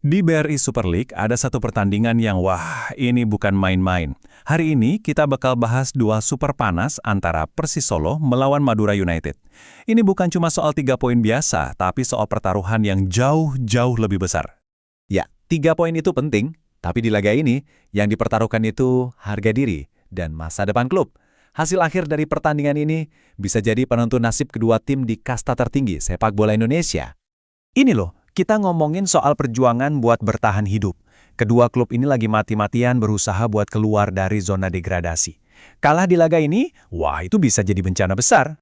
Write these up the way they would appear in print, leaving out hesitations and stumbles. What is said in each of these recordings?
Di BRI Super League ada satu pertandingan yang wah, ini bukan main-main. Hari ini kita bakal bahas dua super panas antara Persis Solo melawan Madura United. Ini bukan cuma soal 3 poin biasa, tapi soal pertaruhan yang jauh-jauh lebih besar. Ya, 3 poin itu penting, tapi di laga ini yang dipertaruhkan itu harga diri dan masa depan klub. Hasil akhir dari pertandingan ini bisa jadi penentu nasib kedua tim di kasta tertinggi sepak bola Indonesia. Ini loh, kita ngomongin soal perjuangan buat bertahan hidup. Kedua klub ini lagi mati-matian berusaha buat keluar dari zona degradasi. Kalah di laga ini, wah itu bisa jadi bencana besar.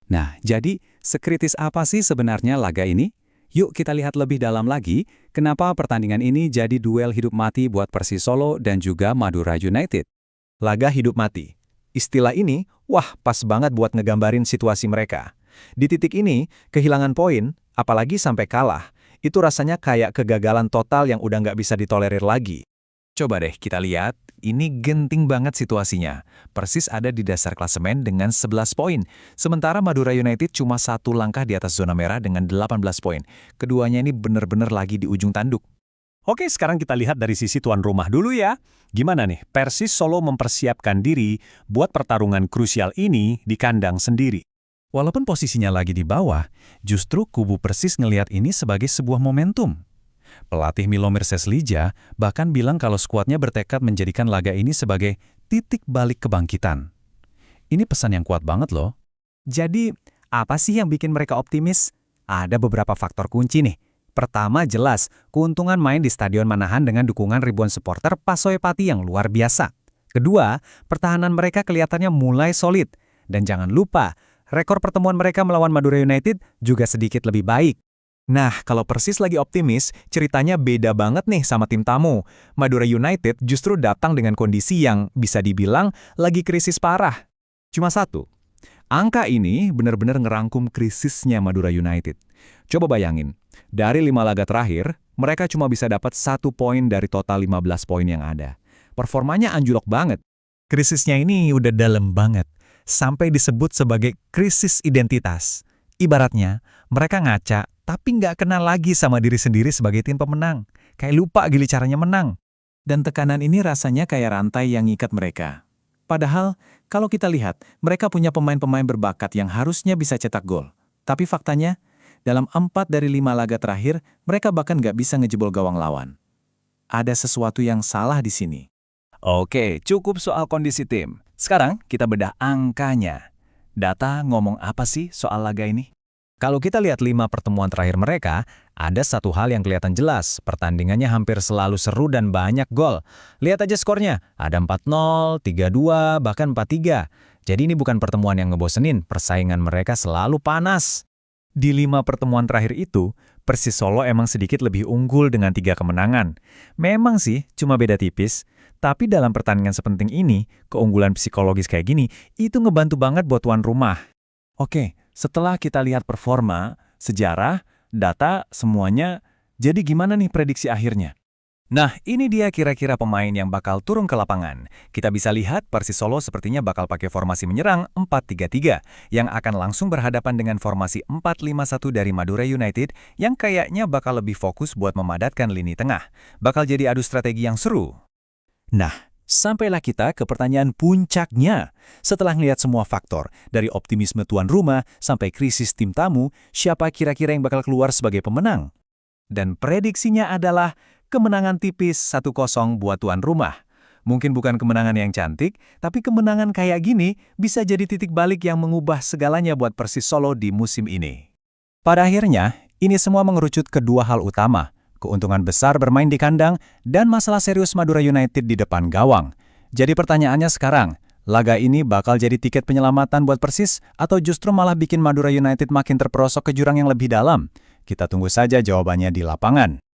Nah, jadi sekritis apa sih sebenarnya laga ini? Yuk kita lihat lebih dalam lagi, kenapa pertandingan ini jadi duel hidup mati buat Persis Solo dan juga Madura United. Laga hidup mati. Istilah ini, wah pas banget buat ngegambarin situasi mereka. Di titik ini, kehilangan poin, apalagi sampai kalah, itu rasanya kayak kegagalan total yang udah nggak bisa ditolerir lagi. Coba deh kita lihat, ini genting banget situasinya. Persis ada di dasar klasemen dengan 11 poin, sementara Madura United cuma 1 langkah di atas zona merah dengan 18 poin. Keduanya ini bener-bener lagi di ujung tanduk. Oke, sekarang kita lihat dari sisi tuan rumah dulu ya. Gimana nih, Persis Solo mempersiapkan diri buat pertarungan krusial ini di kandang sendiri. Walaupun posisinya lagi di bawah, justru kubu Persis ngelihat ini sebagai sebuah momentum. Pelatih Milomir Seslija bahkan bilang kalau skuadnya bertekad menjadikan laga ini sebagai titik balik kebangkitan. Ini pesan yang kuat banget loh. Jadi, apa sih yang bikin mereka optimis? Ada beberapa faktor kunci nih. Pertama jelas, keuntungan main di Stadion Manahan dengan dukungan ribuan supporter Pasoe Pati yang luar biasa. Kedua, pertahanan mereka kelihatannya mulai solid. Dan jangan lupa, rekor pertemuan mereka melawan Madura United juga sedikit lebih baik. Nah, kalau Persis lagi optimis, ceritanya beda banget nih sama tim tamu. Madura United justru datang dengan kondisi yang bisa dibilang lagi krisis parah. Cuma satu, angka ini benar-benar ngerangkum krisisnya Madura United. Coba bayangin, dari 5 laga terakhir, mereka cuma bisa dapat 1 poin dari total 15 poin yang ada. Performanya anjlok banget. Krisisnya ini udah dalam banget, sampai disebut sebagai krisis identitas. Ibaratnya, mereka ngaca, tapi nggak kenal lagi sama diri sendiri sebagai tim pemenang. Kayak lupa gili caranya menang. Dan tekanan ini rasanya kayak rantai yang ngikat mereka. Padahal, kalau kita lihat, mereka punya pemain-pemain berbakat yang harusnya bisa cetak gol. Tapi faktanya, dalam 4 dari 5 laga terakhir, mereka bahkan nggak bisa ngejebol gawang lawan. Ada sesuatu yang salah di sini. Oke, cukup soal kondisi tim. Sekarang kita bedah angkanya. Data ngomong apa sih soal laga ini? Kalau kita lihat 5 pertemuan terakhir mereka, ada satu hal yang kelihatan jelas. Pertandingannya hampir selalu seru dan banyak gol. Lihat aja skornya, ada 4-0, 3-2, bahkan 4-3. Jadi ini bukan pertemuan yang ngebosenin, persaingan mereka selalu panas. Di 5 pertemuan terakhir itu, Persis Solo emang sedikit lebih unggul dengan 3 kemenangan. Memang sih, cuma beda tipis. Tapi dalam pertandingan sepenting ini, keunggulan psikologis kayak gini, itu ngebantu banget buat tuan rumah. Oke, setelah kita lihat performa, sejarah, data, semuanya, jadi gimana nih prediksi akhirnya? Nah, ini dia kira-kira pemain yang bakal turun ke lapangan. Kita bisa lihat Persis Solo sepertinya bakal pakai formasi menyerang 4-3-3, yang akan langsung berhadapan dengan formasi 4-5-1 dari Madura United, yang kayaknya bakal lebih fokus buat memadatkan lini tengah. Bakal jadi adu strategi yang seru. Nah, sampailah kita ke pertanyaan puncaknya. Setelah melihat semua faktor, dari optimisme tuan rumah sampai krisis tim tamu, siapa kira-kira yang bakal keluar sebagai pemenang? Dan prediksinya adalah kemenangan tipis 1-0 buat tuan rumah. Mungkin bukan kemenangan yang cantik, tapi kemenangan kayak gini bisa jadi titik balik yang mengubah segalanya buat Persis Solo di musim ini. Pada akhirnya, ini semua mengerucut ke 2 hal utama. Keuntungan besar bermain di kandang, dan masalah serius Madura United di depan gawang. Jadi pertanyaannya sekarang, laga ini bakal jadi tiket penyelamatan buat Persis atau justru malah bikin Madura United makin terperosok ke jurang yang lebih dalam? Kita tunggu saja jawabannya di lapangan.